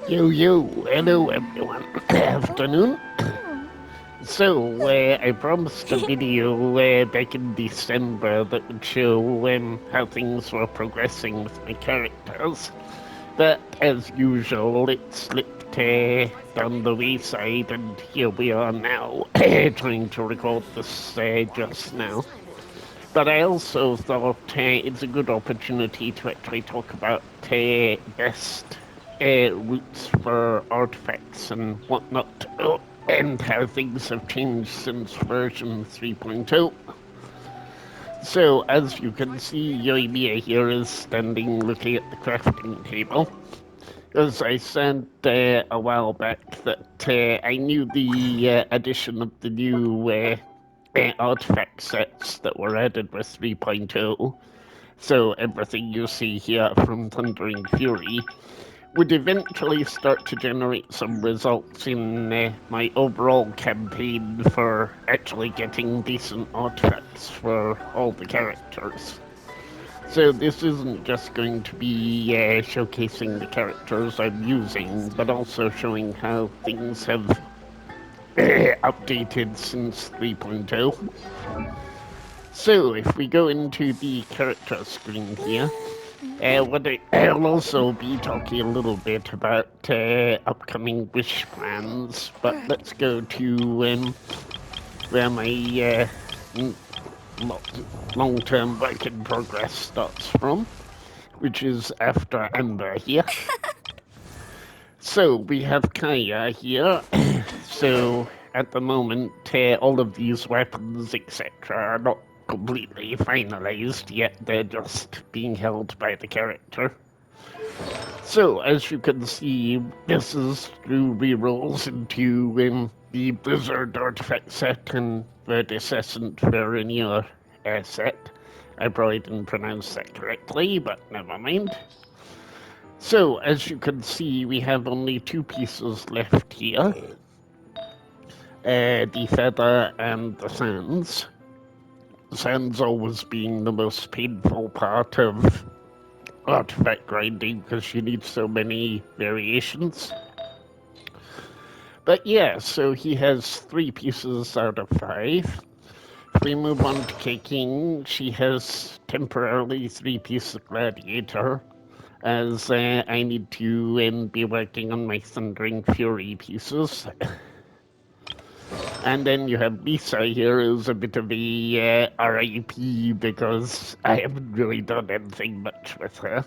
Hello everyone. Afternoon. So, I promised a video back in December that would show how things were progressing with my characters. But as usual, it slipped down the wayside, and here we are now, trying to record this just now. But I also thought it's a good opportunity to actually talk about best routes for artifacts and whatnot, and how things have changed since version 3.0. So, as you can see, Yoimiya here is standing looking at the crafting table. As I said a while back, that I knew the addition of the new artifact sets that were added with 3.0. So everything you see here from Thundering Fury would eventually start to generate some results in my overall campaign for actually getting decent artifacts for all the characters. So this isn't just going to be showcasing the characters I'm using, but also showing how things have updated since 3.0. So if we go into the character screen here, I'll also be talking a little bit about upcoming wish plans, but let's go to where my long-term work in progress starts from, which is after Amber here. So we have Kaya here. So at the moment, all of these weapons, etc., are not completely finalized yet. They're just being held by the character. So as you can see, this is through rerolls into the Blizzard artifact set and the Decessant Verinier set. I probably didn't pronounce that correctly, but never mind. So, as you can see, we have only two pieces left here. The feather and the sands. Sands always being the most painful part of artifact grinding because you need so many variations. But yeah, so he has 3 pieces out of 5. If we move on to K-King, she has temporarily 3 pieces of Gladiator, as I need to be working on my Thundering Fury pieces. And then you have Lisa here, who's a bit of a RIP because I haven't really done anything much with her.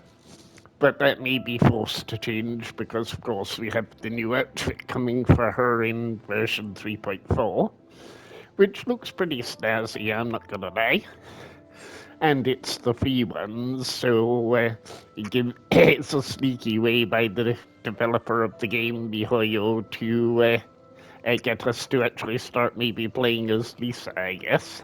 But that may be forced to change because, of course, we have the new outfit coming for her in version 3.4, which looks pretty snazzy, I'm not gonna lie. And it's the free ones, so it's a sneaky way by the developer of the game, miHoYo, to get us to actually start maybe playing as Lisa, I guess.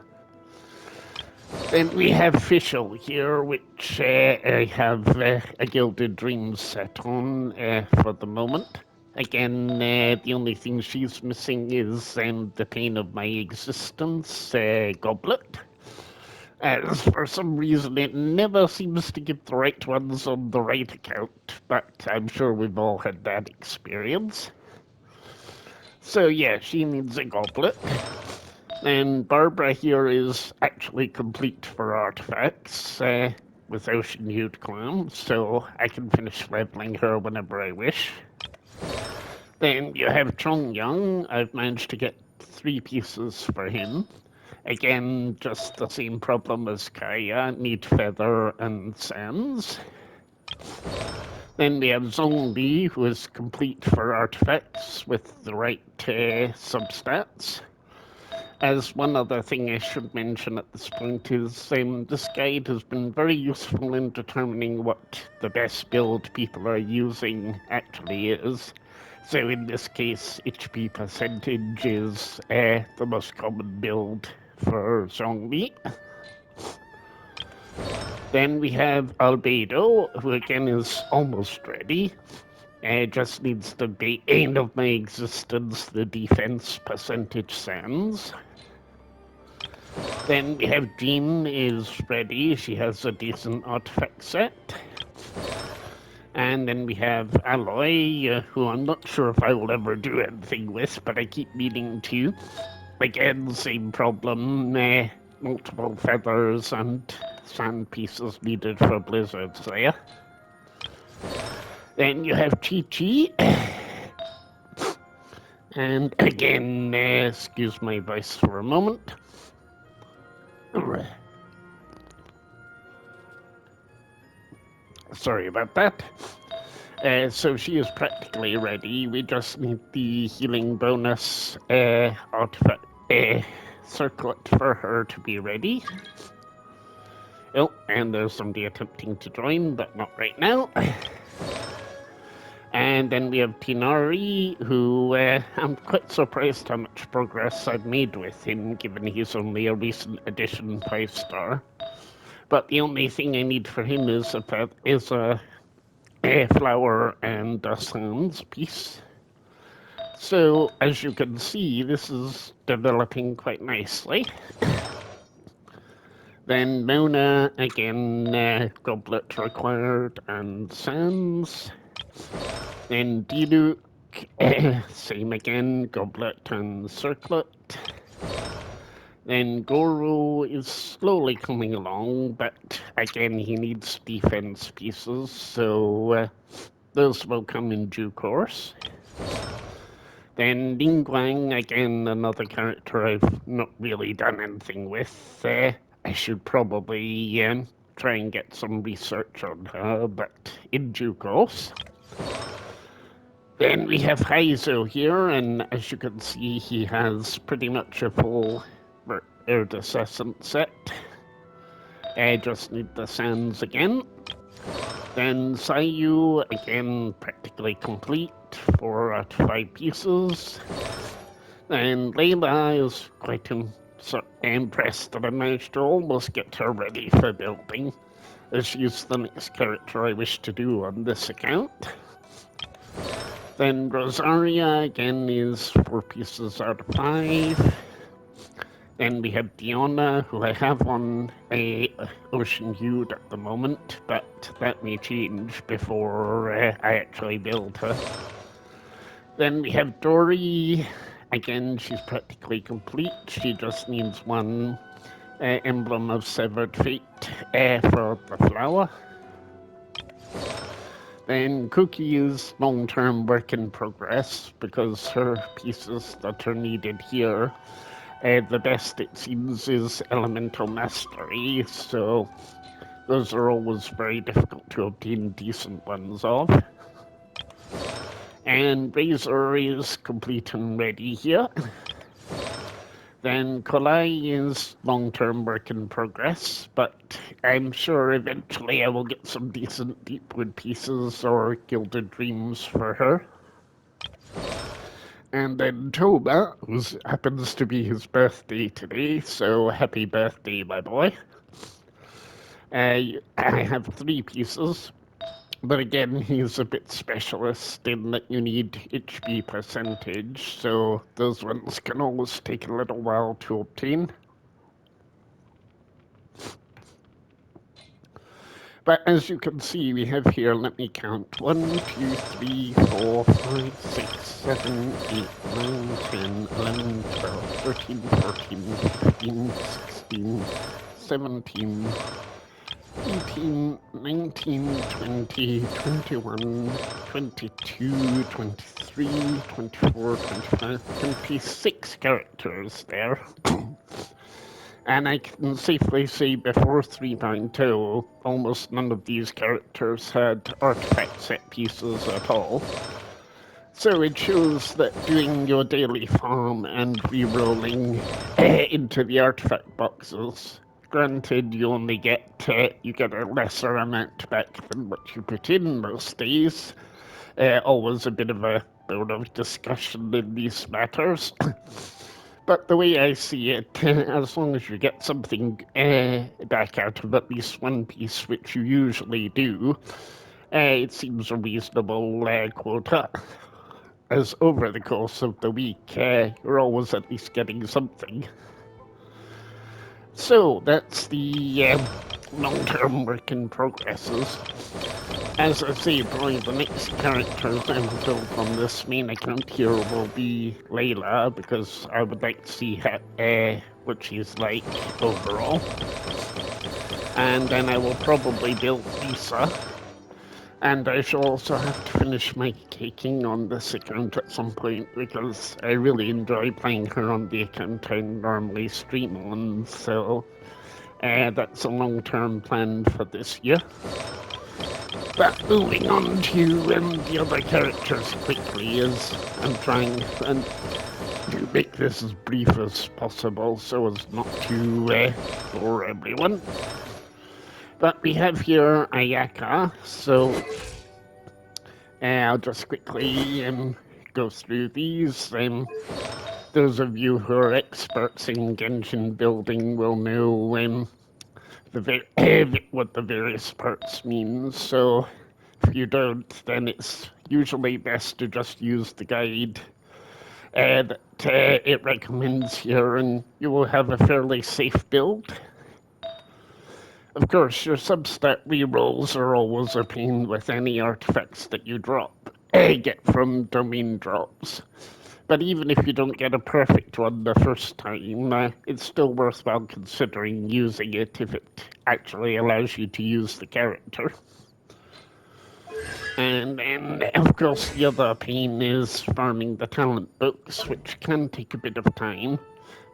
Then we have Fischl here, which I have a Gilded Dreams set on for the moment. Again, the only thing she's missing is the Pain of My Existence goblet. As for some reason, it never seems to give the right ones on the right account, but I'm sure we've all had that experience. So yeah, she needs a goblet. And Barbara here is actually complete for artifacts with Ocean Hued Clam, so I can finish leveling her whenever I wish. Then you have Chongyang. I've managed to get 3 pieces for him. Again, just the same problem as Kaya, need feather and sands. Then we have Zhongli, who is complete for artifacts with the right substats. As one other thing I should mention at this point is this guide has been very useful in determining what the best build people are using actually is. So in this case, HP percentage is the most common build for Zhongli. Then we have Albedo, who again is almost ready. Just needs the bane of my existence, the defense percentage sands. Then we have Jean is ready. She has a decent artifact set. And then we have Alloy, who I'm not sure if I will ever do anything with, but I keep meaning to. Again, same problem, multiple feathers and sand pieces needed for blizzards there. Then you have Chi Chi. And again, excuse my voice for a moment. Sorry about that. So she is practically ready. We just need the healing bonus artifact circlet for her to be ready. Oh, and there's somebody attempting to join, but not right now. And then we have Tinari, who I'm quite surprised how much progress I've made with him, given he's only a recent addition 5-star. But the only thing I need for him is a flower and a sands piece. So, as you can see, this is developing quite nicely. Then Mona, again, goblet required and sands. Then Diluc, same again, goblet and circlet. Then Goro is slowly coming along, but again he needs defense pieces, so those will come in due course. Then Ningguang, again another character I've not really done anything with. I should probably try and get some research on her, but in due course. Then we have Haizo here, and as you can see, he has pretty much a full iridescent set. I just need the sands again. Then Sayu, again, practically complete, 4 out of 5 pieces. And Layla is quite impressed that I managed to almost get her ready for building, as she's the next character I wish to do on this account. Then Rosaria, again, is 4 pieces out of 5. Then we have Diona, who I have on a Ocean Hued at the moment, but that may change before I actually build her. Then we have Dory. Again, she's practically complete. She just needs one emblem of Severed Fate for the flower. Then Cookie is long-term work in progress because her pieces that are needed here, the best it seems is Elemental Mastery, so those are always very difficult to obtain decent ones of. And Razor is complete and ready here. Then Kolai is long-term work in progress, but I'm sure eventually I will get some decent Deepwood pieces or Gilded Dreams for her. And then Toba, who happens to be his birthday today, so happy birthday, my boy. I have 3 pieces, but again, he's a bit specialist in that you need HP percentage, so those ones can always take a little while to obtain. But as you can see, we have here, let me count, 1, 2, 3, 4, 5, 6, 7, 8, 9, 10, 11, 12, 13, 14, 15, 16, 17, 18, 19, 20, 21, 22, 23, 24, 25, 26 characters there. And I can safely say before 3.0, almost none of these characters had artifact set pieces at all. So it shows that doing your daily farm and re-rolling into the artifact boxes, granted you only get a lesser amount back than what you put in most days. Always a bit of a bone of discussion in these matters. But the way I see it, as long as you get something back out of at least one piece, which you usually do, it seems a reasonable quota. As over the course of the week, you're always at least getting something. So that's the long-term work in progresses. As I say, probably the next characters I will build on this main account here will be Layla, because I would like to see what she's like overall. And then I will probably build Lisa. And I shall also have to finish my taking on this account at some point, because I really enjoy playing her on the account I normally stream on, so that's a long-term plan for this year. But moving on to the other characters quickly, as I'm trying to make this as brief as possible so as not to bore everyone. But we have here Ayaka, so I'll just quickly go through these. Those of you who are experts in Genshin building will know what the various parts mean. So if you don't, then it's usually best to just use the guide that it recommends here, and you will have a fairly safe build. Of course, your substat rerolls are always a pain with any artifacts that you get from domain drops. But even if you don't get a perfect one the first time, it's still worthwhile considering using it if it actually allows you to use the character. And then, of course, the other pain is farming the talent books, which can take a bit of time.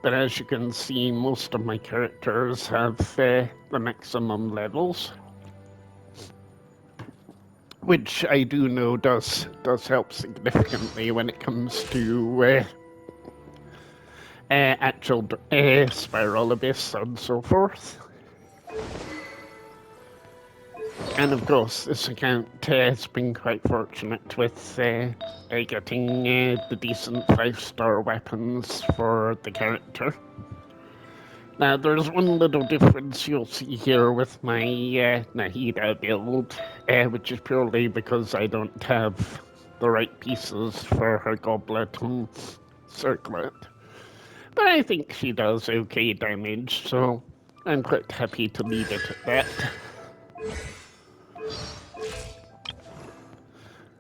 But as you can see, most of my characters have the maximum levels, which I do know does help significantly when it comes to actual Spiral Abyss and so forth. And of course, this account has been quite fortunate with getting the decent 5-star weapons for the character. Now, there's one little difference you'll see here with my Nahida build, which is purely because I don't have the right pieces for her goblet and circlet. But I think she does okay damage, so I'm quite happy to leave it at that.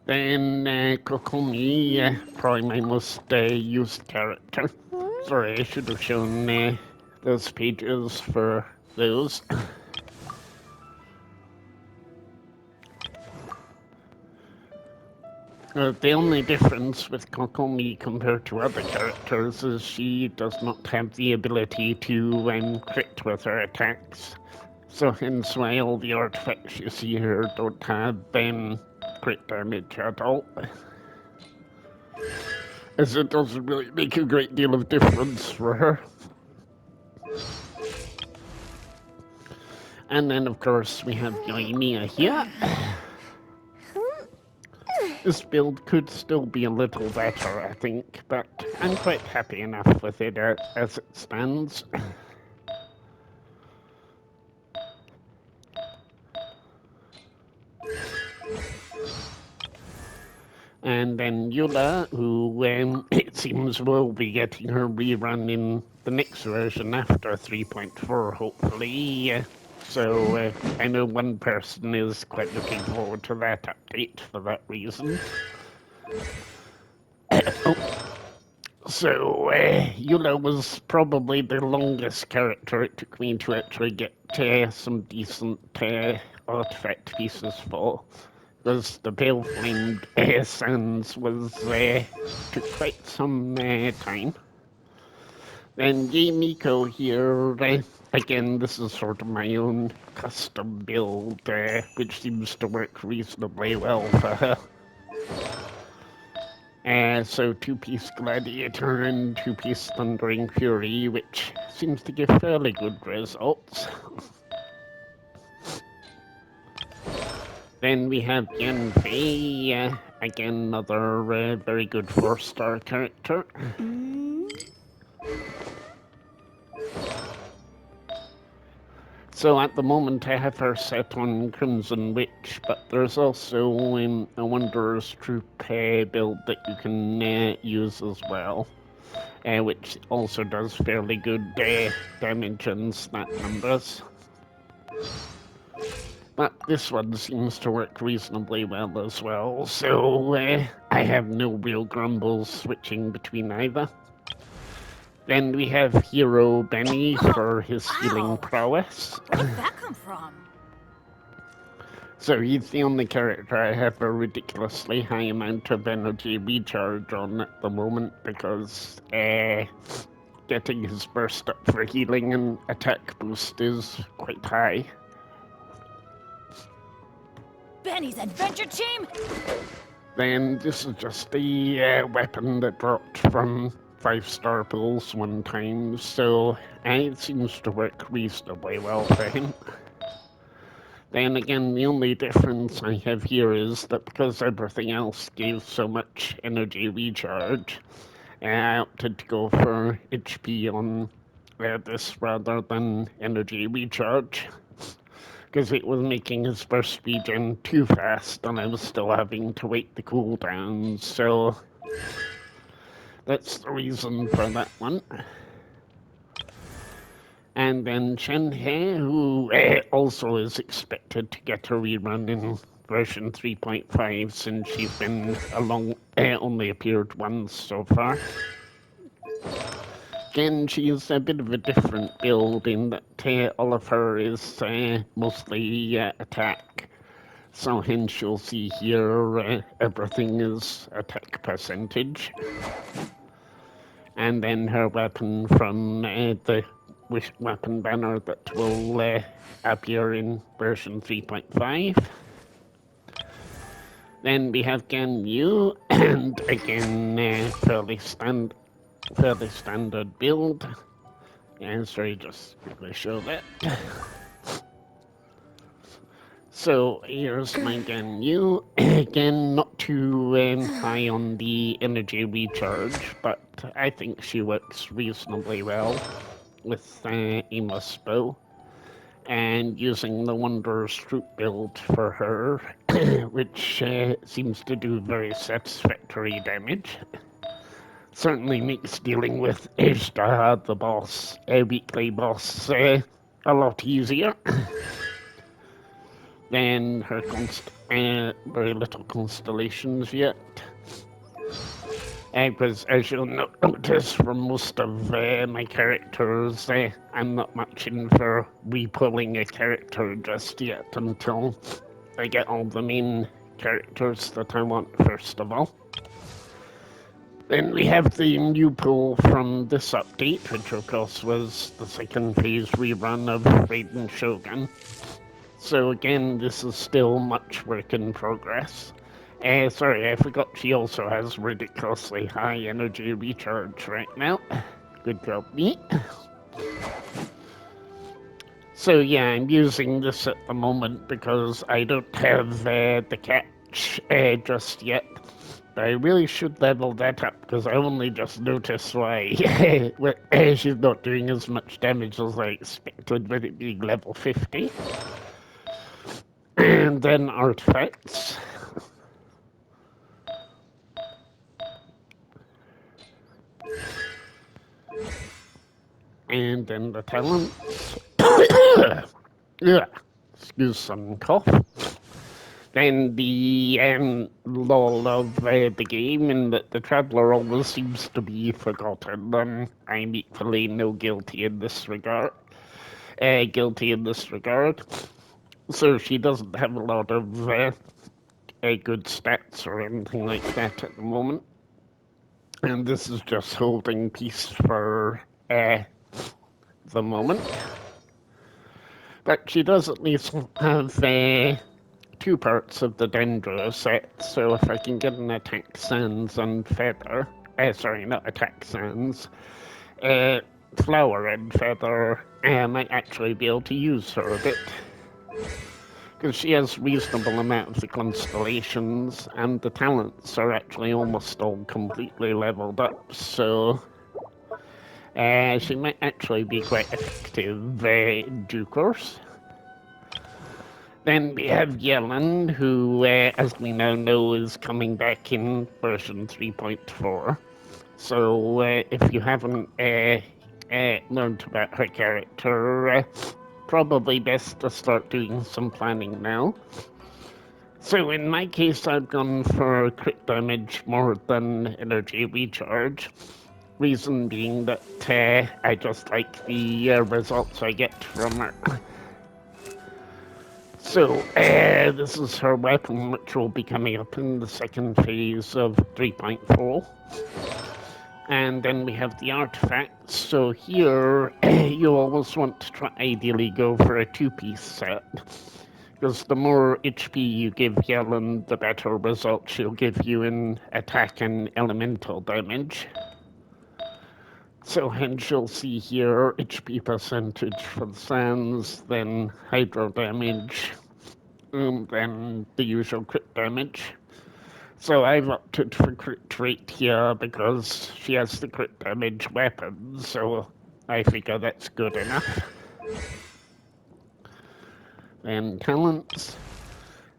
Then Kokomi, probably my most used character. Sorry, I should have shown those pages for those. The only difference with Kokomi compared to other characters is she does not have the ability to crit with her attacks. So hence why all the artifacts you see here don't have crit damage at all. As it doesn't really make a great deal of difference for her. And then, of course, we have Yoimiya here. This build could still be a little better, I think, but I'm quite happy enough with it as it stands. And then Yula, who it seems will be getting her rerun in the next version after 3.4, hopefully. So I know one person is quite looking forward to that update for that reason. So Yula was probably the longest character it took me to actually get some decent artifact pieces for. Because the Pale Flamed Sands took quite some time. Then Miko here, again, this is sort of my own custom build, which seems to work reasonably well for her. So 2-piece Gladiator and 2-piece Thundering Fury, which seems to give fairly good results. Then we have Yanfei, again another very good 4-star character. So at the moment I have her set on Crimson Witch, but there's also a Wanderer's Troop build that you can use as well, which also does fairly good damage and stat numbers. But this one seems to work reasonably well as well, so I have no real grumbles switching between either. Then we have Hero Benny for his healing prowess. Where did that come from? So he's the only character I have a ridiculously high amount of energy recharge on at the moment because getting his burst up for healing and attack boost is quite high. Benny's adventure team? Then this is just a weapon that dropped from 5-star pulls one time, so it seems to work reasonably well for him. Then again, the only difference I have here is that because everything else gave so much energy recharge, I opted to go for HP on this rather than energy recharge, because it was making his burst regen too fast and I was still having to wait the cooldown, so that's the reason for that one. And then Shenhe, who also is expected to get a rerun in version 3.5 since she's been only appeared once so far. Again, she's a bit of a different build in that all of her is mostly attack. So hence you'll see here everything is attack percentage. And then her weapon from the weapon banner that will appear in version 3.5. Then we have Gan Yu, and again fairly standard build. And sorry, just quickly show that. So here's my Gan Yu. Again, not too high on the energy recharge, but I think she works reasonably well with Amos bow. And using the Wanderer's Troop build for her, which seems to do very satisfactory damage. Certainly makes dealing with Ishtar, the boss, weekly boss, a lot easier. Then her very little constellations yet. Because as you'll notice from most of my characters, I'm not much in for repulling a character just yet until I get all the main characters that I want first of all. Then we have the new pull from this update, which of course was the second phase rerun of Raiden Shogun. So again, this is still much work in progress. Sorry, I forgot she also has ridiculously high energy recharge right now. Good job, me. So yeah, I'm using this at the moment because I don't have the catch just yet. But I really should level that up because I only just noticed why she's not doing as much damage as I expected with it being level 50. And then artifacts. And then the talents. Yeah, excuse some cough. Then the law of the game, in that the traveler always seems to be forgotten, and I'm equally guilty in this regard. So she doesn't have a lot of good stats or anything like that at the moment. And this is just holding peace for the moment. But she does at least have 2 parts of the Dendro set, so if I can get an attack sands and feather, sorry, not attack sands, flower and feather, I might actually be able to use her a bit. Because she has reasonable amount of the constellations, and the talents are actually almost all completely leveled up, so she might actually be quite effective in due course. Then we have Yelan, who, as we now know, is coming back in version 3.4. So if you haven't learned about her character, probably best to start doing some planning now. So in my case, I've gone for crit damage more than energy recharge. Reason being that I just like the results I get from her. So this is her weapon, which will be coming up in the second phase of 3.4. And then we have the artifacts. So here, you always want to try ideally go for a two-piece set. Because the more HP you give Yelan, the better results she'll give you in attack and elemental damage. So hence you'll see here HP percentage for the sands, then hydro damage, then the usual crit damage. So I've opted for crit rate here because she has the crit damage weapon, so I figure that's good enough. Then talents.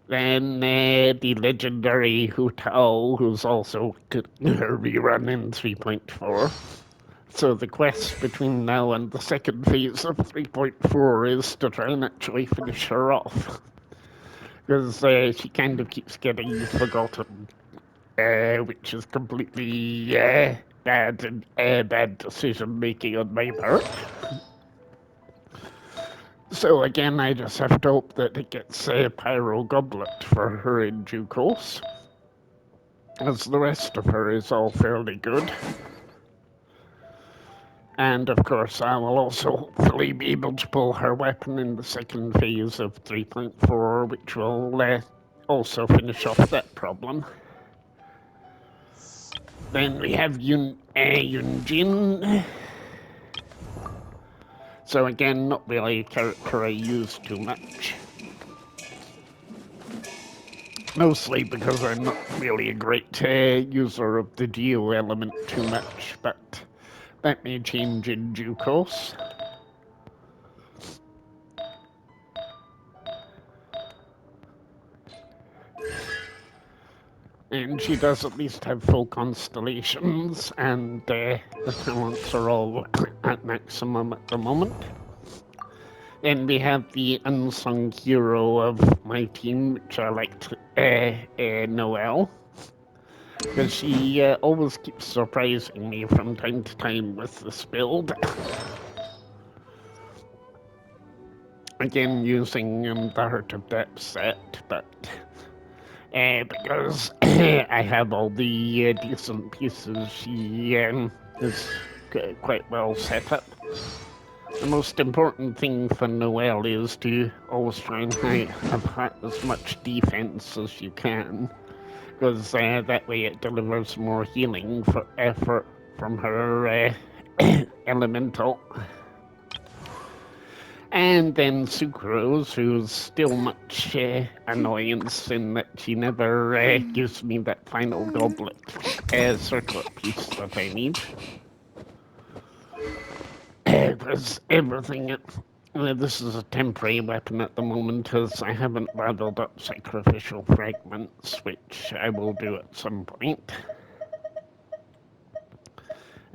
Then the legendary Hu Tao, who's also her rerun in 3.4. So the quest between now and the second phase of 3.4 is to try and actually finish her off. Because she kind of keeps getting forgotten, which is completely bad decision making on my part. So again, I just have to hope that it gets a pyro goblet for her in due course, as the rest of her is all fairly good. And of course, I will also hopefully be able to pull her weapon in the second phase of 3.4, which will also finish off that problem. Then we have Yunjin. So again, not really a character I use too much. Mostly because I'm not really a great user of the geo element too much, but that may change in due course. And she does at least have full constellations, and the talents are all at maximum at the moment. Then we have the unsung hero of my team, which I like Noelle, because she always keeps surprising me from time to time with this build. Again, using the Heart of Depth set, but because I have all the decent pieces, she is quite well set up. The most important thing for Noelle is to always try and have as much defense as you can, because that way it delivers more healing for effort from her elemental. And then Sucrose, who's still much annoyance in that she never gives me that final goblet circlet piece that I need. Because everything, this is a temporary weapon at the moment, as I haven't leveled up sacrificial fragments, which I will do at some point.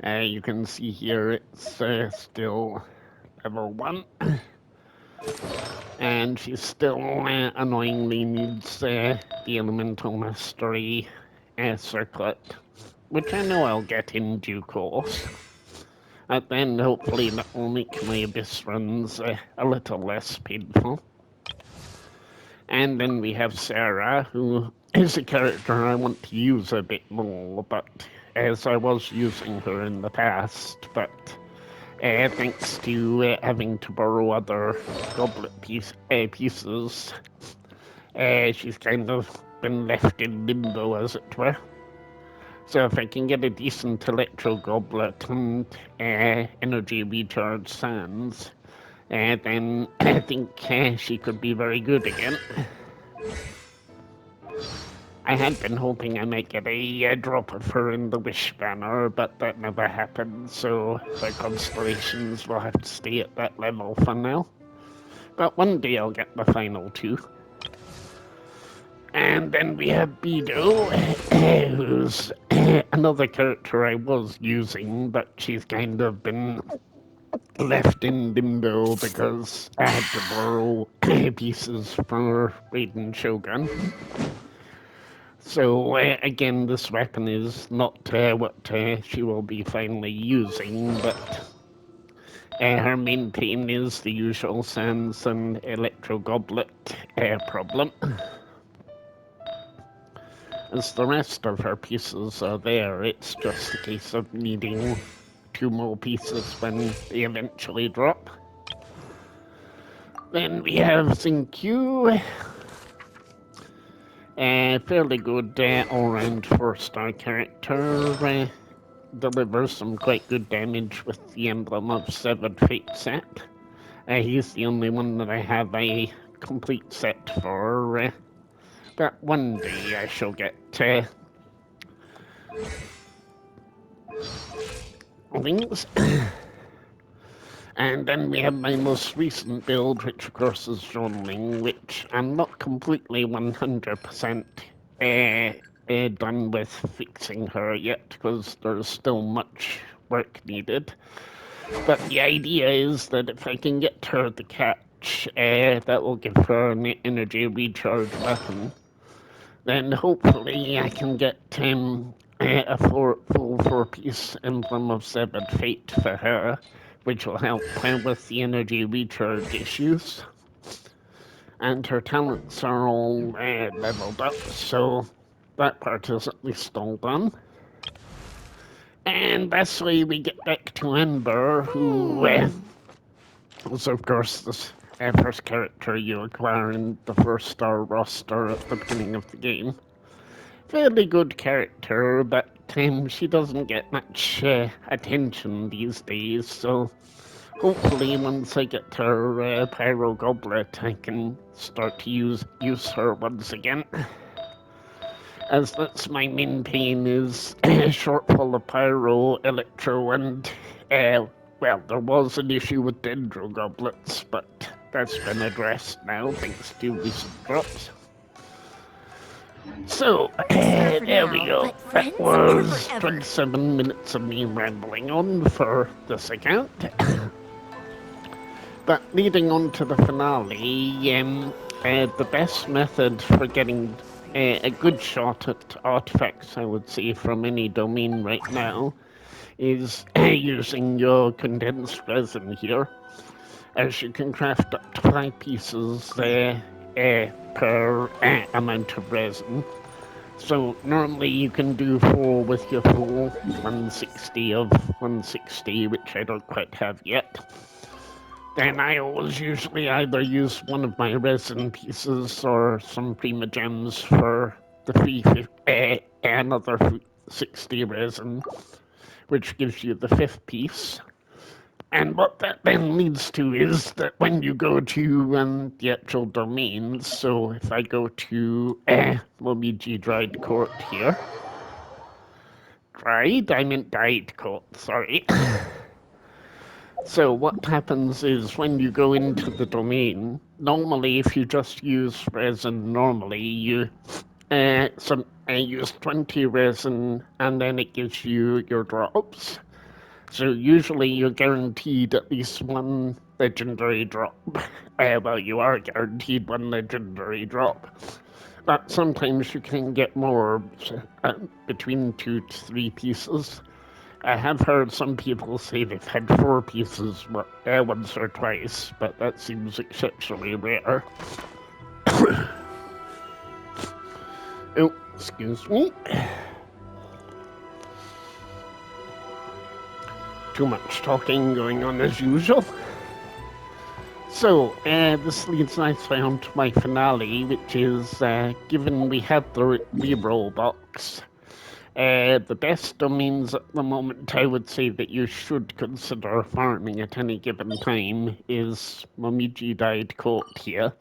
You can see here it's still level 1. And she still annoyingly needs the Elemental Mastery circlet, which I know I'll get in due course. And then hopefully that will make my Abyss runs a little less painful. And then we have Sarah, who is a character I want to use a bit more, but as I was using her in the past, but thanks to having to borrow other goblet pieces, she's kind of been left in limbo, as it were. So if I can get a decent electro goblet and energy recharge sands, then I think she could be very good again. I had been hoping I might get a drop of her in the Wish banner, but that never happened, so the constellations will have to stay at that level for now. But one day I'll get the final 2. And then we have Bido, who's another character I was using, but she's kind of been left in limbo because I had to borrow pieces for Raiden Shogun. So again, this weapon is not what she will be finally using, but her main pain is the usual sands and electro goblet problem. As the rest of her pieces are there, it's just a case of needing 2 more pieces when they eventually drop. Then we have Zinq, a fairly good all-round 4-star character. Delivers some quite good damage with the Emblem of Severed Fate set. He's the only one that I have a complete set for. But one day I shall get things. And then we have my most recent build, which of course is Zhonling, which I'm not completely 100% done with fixing her yet, because there's still much work needed. But the idea is that if I can get her the catch, that will give her an energy recharge weapon. Then hopefully I can get a full 4-piece Emblem of Severed Fate for her, which will help her with the energy recharge issues. And her talents are all leveled up, so that part is at least all done. And lastly, we get back to Amber, who was, of course, the first character you acquire in the 4-star roster at the beginning of the game. Fairly good character, but she doesn't get much attention these days, so hopefully once I get her Pyro Goblet, I can start to use her once again. As that's my main pain is shortfall of Pyro, Electro, and well, there was an issue with Dendro Goblets, but that's been addressed now thanks to recent drops. So, there we go. That was 27 minutes of me rambling on for this account. But leading on to the finale, the best method for getting a good shot at artifacts, I would say, from any domain right now, is using your condensed resin here, as you can craft up to 5 pieces per amount of resin. So normally you can do 4 with your full 160 of 160, which I don't quite have yet. Then I always usually either use one of my resin pieces or some Prima Gems for the another 60 resin, which gives you the 5th piece. And what that then leads to is that when you go to the actual domains, so if I go to Momiji Dried Court here, I meant Dyed Court, sorry. So what happens is when you go into the domain, normally if you just use resin normally, you use 20 resin and then it gives you your drops. So usually you're guaranteed at least 1 legendary drop. Well, you are guaranteed 1 legendary drop. But sometimes you can get more, between 2 to 3 pieces. I have heard some people say they've had 4 pieces once or twice, but that seems exceptionally rare. Oh, excuse me. Too much talking going on as usual. So, this leads nicely on to my finale, which is, given we have the reroll box, the best domains at the moment I would say that you should consider farming at any given time is Momiji Dyed Court here,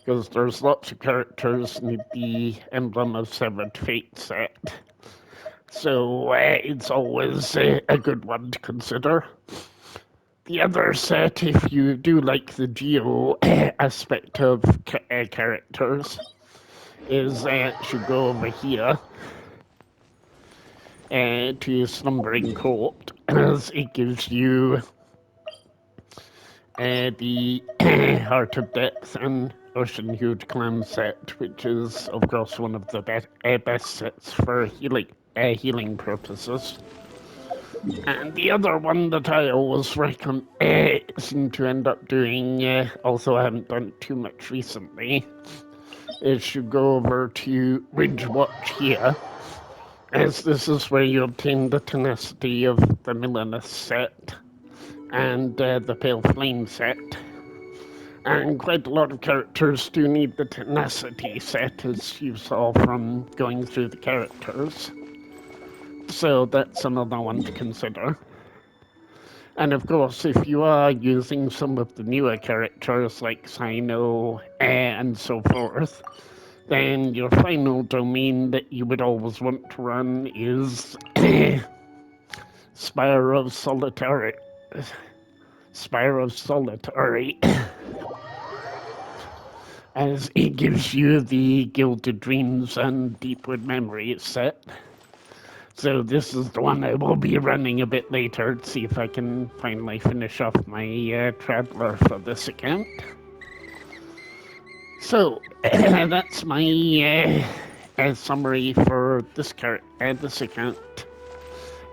because there's lots of characters in the Emblem of Severed Fate set. So it's always a good one to consider. The other set, if you do like the geo aspect of characters, is should go over here to Slumbering Court, as it gives you the Heart of Depth and Ocean Huge Clam set, which is, of course, one of the best sets for healing purposes. And the other one that I always seem to end up doing, although I haven't done too much recently, is you go over to Ridge Watch here, as this is where you obtain the tenacity of the Millinous set and the Pale Flame set. And quite a lot of characters do need the tenacity set, as you saw from going through the characters. So that's another one to consider. And of course, if you are using some of the newer characters like Sino and so forth, then your final domain that you would always want to run is Spire of Solitary. Spire of Solitary. As it gives you the Gilded Dreams and Deepwood Memories set. So this is the one I will be running a bit later to see if I can finally finish off my Traveler for this account. So that's my summary for this account.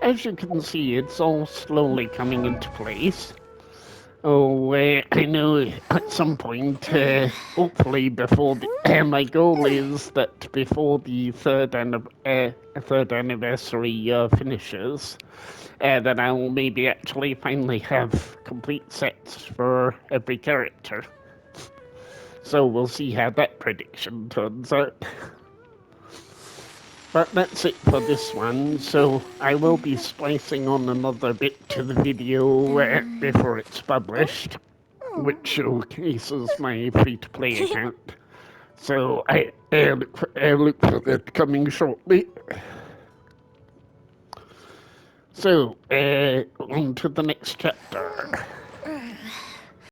As you can see, it's all slowly coming into place. Oh, I know at some point, hopefully before my goal is that before the third anniversary finishes, that I will maybe actually finally have complete sets for every character. So we'll see how that prediction turns out. But that's it for this one, so I will be splicing on another bit to the video before it's published, which showcases my free-to-play account. So I look for that coming shortly. So, on to the next chapter.